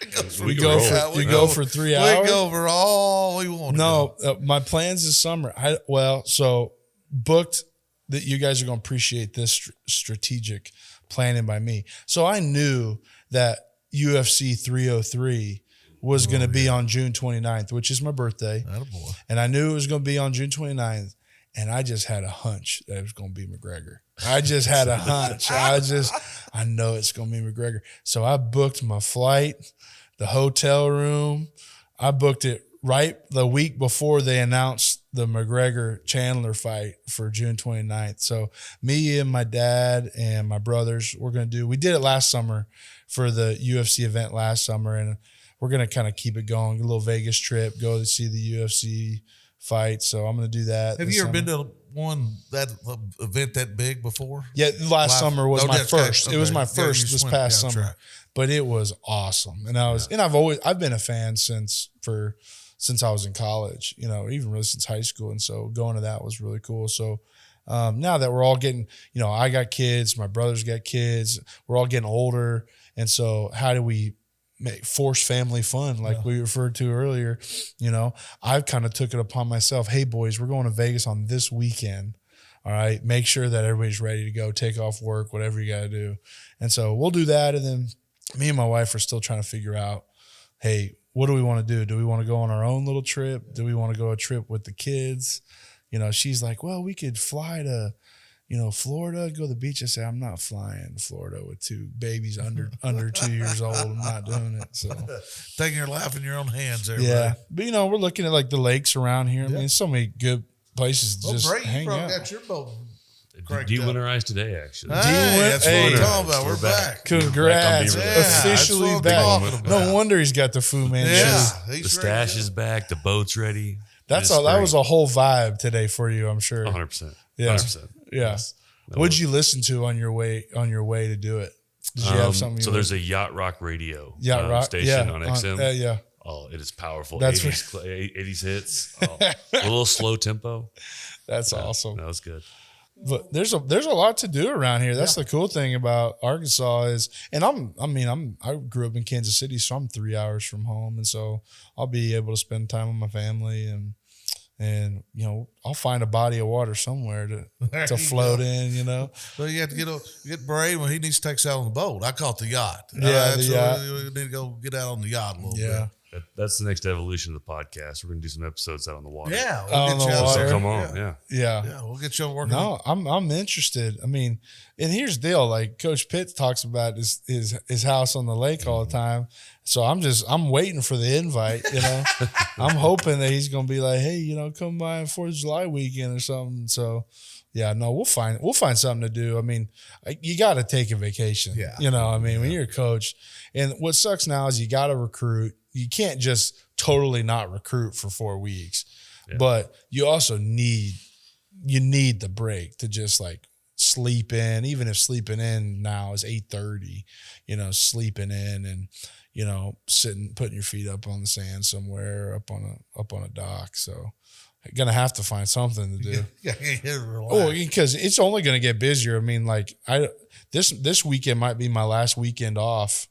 A: we go for 3 hours?
B: We go over all we want.
A: No, my plans this summer. So booked that you guys are gonna appreciate this strategic planning by me. So I knew that UFC 303 was going to be on June 29th, which is my birthday.
B: Attaboy.
A: And I knew it was going to be on June 29th, and I just had a hunch that it was going to be McGregor. I just had a hunch. I know it's going to be McGregor. So I booked my flight, the hotel room. I booked it right the week before they announced the McGregor-Chandler fight for June 29th. So me and my dad and my brothers, we did it last summer for the UFC event last summer, and we're going to kind of keep it going, a little Vegas trip, go to see the UFC fight. So I'm going to do that.
B: Have you ever been to that event that big before?
A: Yeah, last summer was my first. Okay. It was my first this past summer,
B: right.
A: But it was awesome. And I've been a fan since I was in college, even really since high school. And so going to that was really cool. So now that we're all getting, I got kids, my brothers got kids, we're all getting older. And so how do we force family fun like we referred to earlier? I kind of took it upon myself. Hey boys, we're going to Vegas on this weekend. All right. Make sure that everybody's ready to go, take off work, whatever you got to do. And so we'll do that. And then me and my wife are still trying to figure out, hey, what do we want to do? Do we want to go on our own little trip? Do we want to go a trip with the kids? She's like, well, we could fly to, Florida, go to the beach. I say, I'm not flying to Florida with two babies under 2 years old. I'm not doing it. So
B: taking your life in your own hands there.
A: Yeah. But, we're looking at like the lakes around here. I mean, so many good places to just
B: Brady,
A: hang out.
B: Got your boat.
D: De-winterized today, actually.
B: That's what we're talking about. We're back.
A: Congrats. Officially back. No wonder he's got the Fu Manchu.
D: The stash is back. The boat's ready.
A: That was a whole vibe today for you, I'm sure.
D: 100%.
A: Yeah.
D: 100%.
A: Yeah.
D: Yes.
A: What'd you listen to on your way to do it? Did you have something?
D: So there's a Yacht Rock radio station on XM.
A: Yeah.
D: Oh, it is powerful.
A: That's
D: 80s hits. Oh, a little slow tempo.
A: That's awesome.
D: That was good.
A: But there's a lot to do around here. That's the cool thing about Arkansas is, and I grew up in Kansas City, so I'm 3 hours from home, and so I'll be able to spend time with my family and I'll find a body of water somewhere to float in.
B: So you have to get Bray when he needs to take us out on the boat. I call it the yacht.
A: Yeah, the yacht.
B: We need to go get out on the yacht a little bit.
D: That's the next evolution of the podcast. We're going to do some episodes out on the water.
B: Yeah,
A: On
B: get
A: the
B: you out.
A: water.
D: So come on. Yeah.
B: Yeah, we'll get you on working.
A: No, I'm interested. I mean, and here's the deal: like Coach Pitt talks about his house on the lake all the time. So I'm waiting for the invite. You know, I'm hoping that he's gonna be like, hey, you know, come by on 4th of July weekend or something. So, yeah, no, we'll find something to do. I mean, you got to take a vacation.
B: Yeah.
A: You know, I mean, when you're a coach, and what sucks now is you got to recruit. You can't just totally not recruit for 4 weeks, but you also need the break to just like sleep in, even if sleeping in now is 8:30, you know, sleeping in and, you know, putting your feet up on the sand somewhere, up on a dock. So gonna have to find something to do. Oh, because it's only gonna get busier. I mean, like this weekend might be my last weekend off,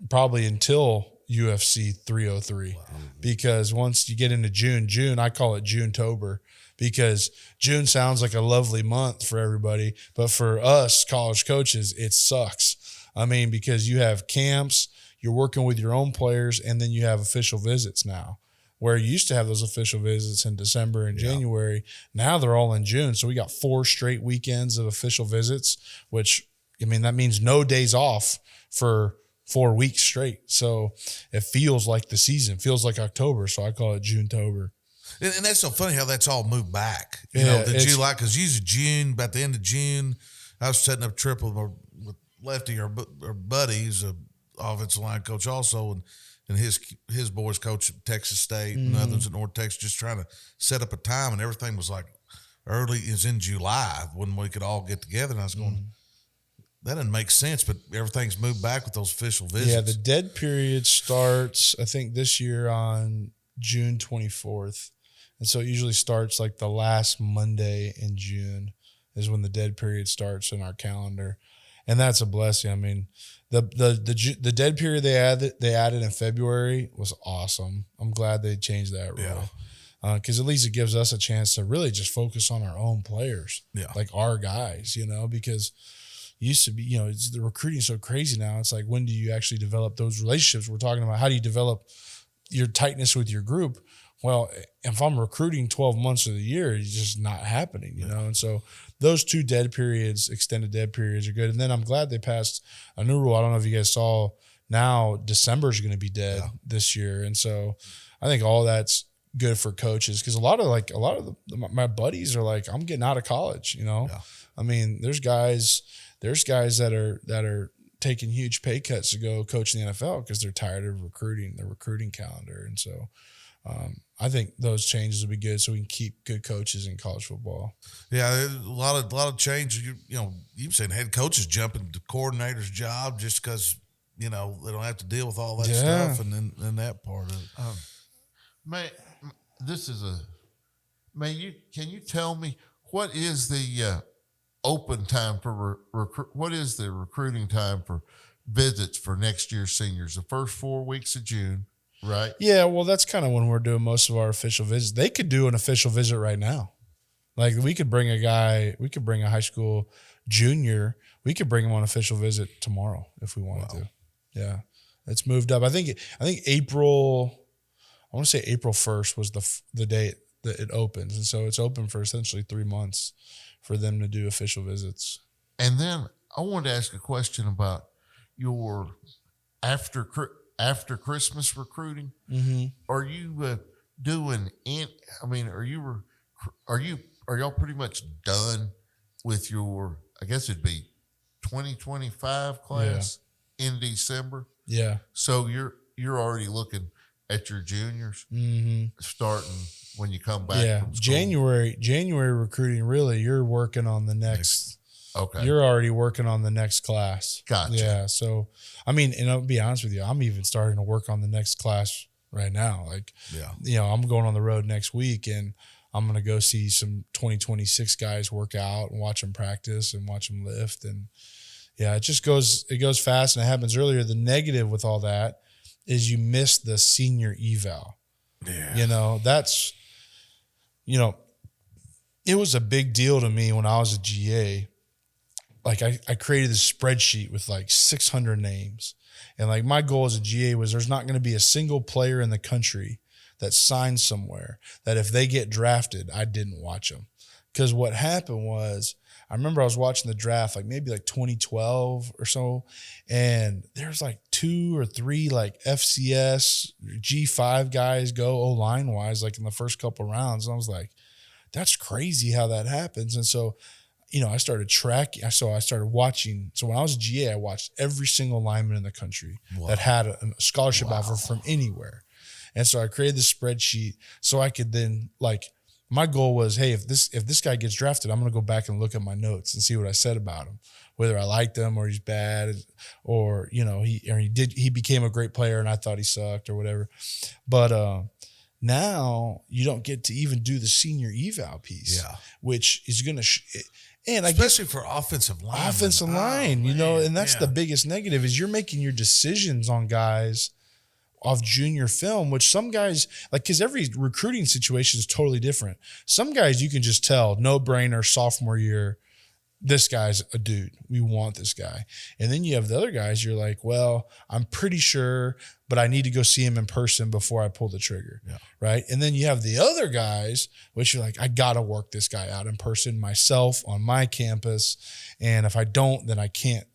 A: probably until UFC 303, because once you get into June, I call it June-tober, because June sounds like a lovely month for everybody, but for us college coaches, it sucks. I mean, because you have camps, you're working with your own players, and then you have official visits now, where you used to have those official visits in December and January. Now they're all in June. So we got 4 straight weekends of official visits, which, I mean, that means no days off for 4 weeks straight. So it feels like the season, feels like October. So I call it June-tober.
B: And that's so funny how that's all moved back. You
A: Yeah,
B: know, the July, because usually June, about the end of June, I was setting up a trip with Lefty, our buddy, who's an offensive line coach also, and his boys coach at Texas State and others at North Texas, just trying to set up a time, and everything was like early is in July when we could all get together. And I was going, that doesn't make sense, but everything's moved back with those official visits.
A: Yeah, the dead period starts, I think, this year on June 24th. And so it usually starts like the last Monday in June is when the dead period starts in our calendar. And that's a blessing. I mean, the dead period they added in February was awesome. I'm glad they changed that rule. Because at least it gives us a chance to really just focus on our own players, like our guys, you know, because used to be, you know, the recruiting is so crazy now. It's like, when do you actually develop those relationships? We're talking about how do you develop your tightness with your group? Well, if I'm recruiting 12 months of the year, it's just not happening, you know? And so those 2 dead periods, extended dead periods, are good. And then I'm glad they passed a new rule. I don't know if you guys saw, now December is going to be dead this year. And so I think all that's good for coaches, because a lot of my buddies are like, I'm getting out of college, you know? I mean, there's guys that are taking huge pay cuts to go coach in the NFL because they're tired of the recruiting calendar. And so I think those changes will be good so we can keep good coaches in college football.
B: Yeah, there's a lot of change. You know, you've seen head coaches jumping to coordinator's job just because, you know, they don't have to deal with all that stuff and then that part of it.
C: Man, can you tell me what is the open time for what is the recruiting time for visits for next year's seniors? The first 4 weeks of June, right?
A: Yeah, well, that's kind of when we're doing most of our official visits. They could do an official visit right now. Like, we could bring a high school junior, we could bring him on official visit tomorrow if we wanted to. Yeah, it's moved up. I think April, I want to say April 1st was the date that it opens. And so it's open for essentially 3 months for them to do official visits.
C: And then I wanted to ask a question about your after Christmas recruiting. Are you doing? Are y'all pretty much done with your? I guess it'd be 2025 class in December.
A: Yeah.
C: So you're already looking at your juniors starting when you come back.
A: Yeah,
C: from school.
A: January recruiting. Really, you're working on the next.
C: Okay.
A: You're already working on the next class.
C: Gotcha.
A: Yeah. So, I mean, and I'll be honest with you, I'm even starting to work on the next class right now. Like, you know, I'm going on the road next week, and I'm going to go see some 2026 guys work out and watch them practice and watch them lift. And yeah, it goes fast, and it happens earlier. The negative with all that is you miss the senior eval. Yeah. You know, that's, you know, it was a big deal to me when I was a GA. Like, I created this spreadsheet with like 600 names, And like my goal as a GA was there's not going to be a single player in the country that signed somewhere that if they get drafted, I didn't watch them. Because what happened was, I remember I was watching the draft, like maybe like 2012 or so, and there's like 2 or 3 like FCS G5 guys go O-line wise, like in the first couple rounds. And I was like, that's crazy how that happens. And so, you know, I started tracking. So I started watching. So when I was a GA, I watched every single lineman in the country that had a scholarship offer from anywhere. And so I created this spreadsheet so I could then like, my goal was, hey, if this guy gets drafted, I'm going to go back and look at my notes and see what I said about him, whether I liked him or he's bad, or you know he became a great player and I thought he sucked or whatever. But now you don't get to even do the senior eval piece, which is going to. And I
B: especially for offensive line,
A: you know, and that's the biggest negative is you're making your decisions on guys off junior film, which some guys like, because every recruiting situation is totally different. Some guys you can just tell, no brainer, sophomore year, this guy's a dude. We want this guy. And then you have the other guys, you're like, well, I'm pretty sure, but I need to go see him in person before I pull the trigger. Right. And then you have the other guys, which you're like, I got to work this guy out in person myself on my campus. And if I don't, then I can't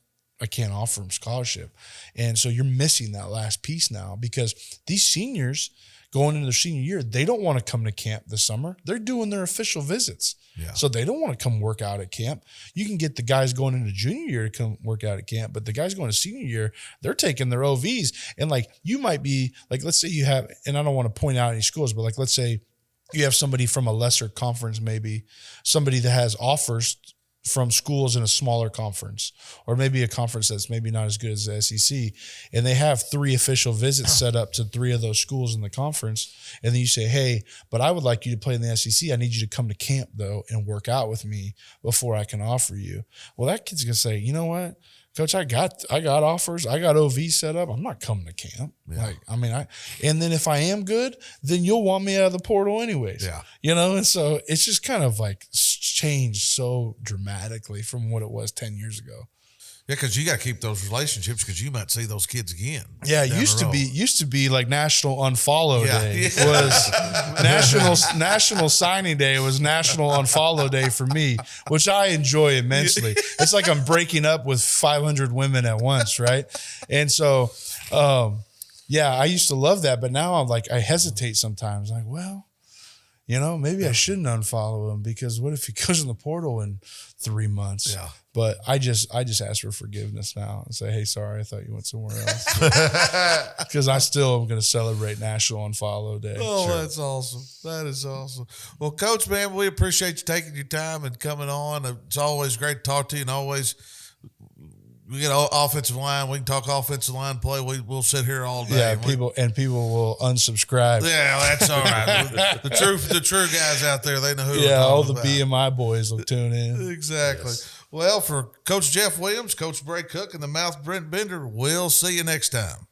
A: offer him scholarship. And so you're missing that last piece now because these seniors going into their senior year, they don't want to come to camp this summer. They're doing their official visits. So they don't want to come work out at camp. You can get the guys going into junior year to come work out at camp, but the guys going to senior year, they're taking their OVs. And like, you might be like, let's say you have, and I don't want to point out any schools, but like, let's say you have somebody from a lesser conference, maybe somebody that has offers from schools in a smaller conference, or maybe a conference that's maybe not as good as the SEC, and they have 3 official visits set up to 3 of those schools in the conference, and then you say, hey, but I would like you to play in the SEC. I need you to come to camp, though, and work out with me before I can offer you. Well, that kid's going to say, you know what, Coach, I got offers. I got OV set up. I'm not coming to camp. And then if I am good, then you'll want me out of the portal anyways. You know, and so it's just kind of like changed so dramatically from what it was 10 years ago.
B: Yeah, because you got to keep those relationships because you might see those kids again.
A: Yeah, it used to be like National Unfollow Day was National Signing Day was National Unfollow Day for me, which I enjoy immensely. It's like I'm breaking up with 500 women at once, right? And so, I used to love that, but now I'm like I hesitate sometimes. Like, well, you know, maybe I shouldn't unfollow him because what if he goes in the portal in 3 months? But I just ask for forgiveness now and say, hey, sorry, I thought you went somewhere else. Because I still am going to celebrate National Unfollow Day.
B: Oh, That's awesome. That is awesome. Well, Coach, man, we appreciate you taking your time and coming on. It's always great to talk to you, and always we get offensive line. We can talk offensive line play. We'll sit here all day.
A: Yeah, people will unsubscribe.
B: Yeah, that's all right. the true guys out there, they know who.
A: Yeah, all the BMI boys will tune in.
B: Exactly. Yes. Well, for Coach Jeff Williams, Coach Bray Cook, and the Mouth Brent Bender, we'll see you next time.